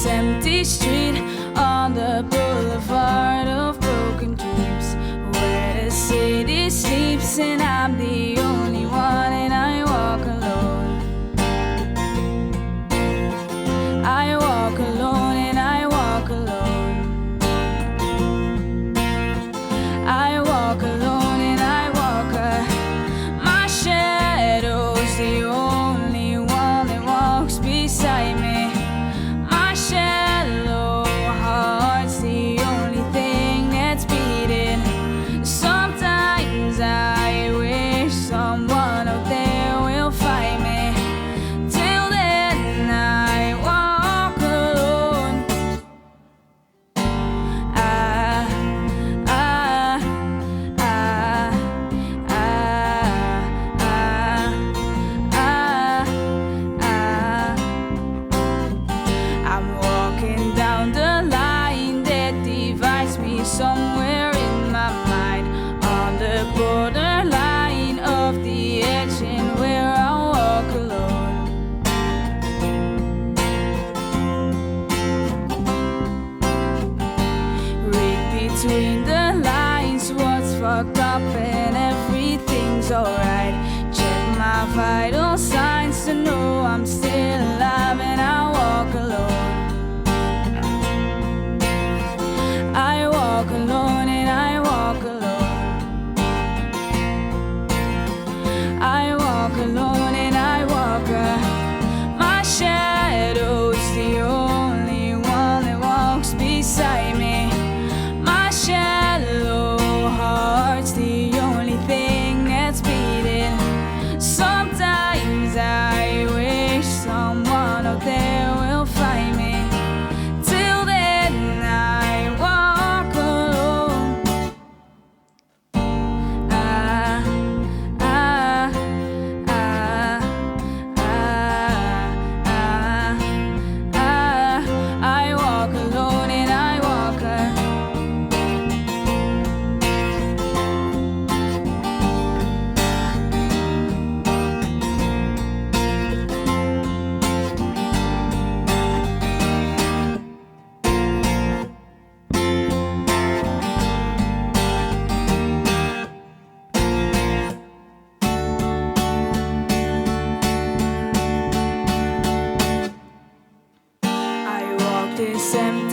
this empty street on the boulevard of broken dreams, where the city sleeps and I'm the only one, and I walk alone. I walk alone and I walk alone. I walk alone and I walk my shadow's the only one that walks beside me. My shallow heart's the only thing that's beating. Sometimes I wish someone out there will find me. Till then I walk alone. I'm walking down the line that divides me somewhere in my mind, on the borderline of the edge and where I walk alone. Read between the lines what's fucked up and everything's alright. Check my vital signs to know I'm still alive, and I walk alone. I walk alone and I walk alone. I walk alone and I walk my shadow's the only one that walks beside me. My shallow heart's the only thing that's beating. Sometimes I wish someone out there will find me. Till then I walk alone. I walk alone and I walk this empty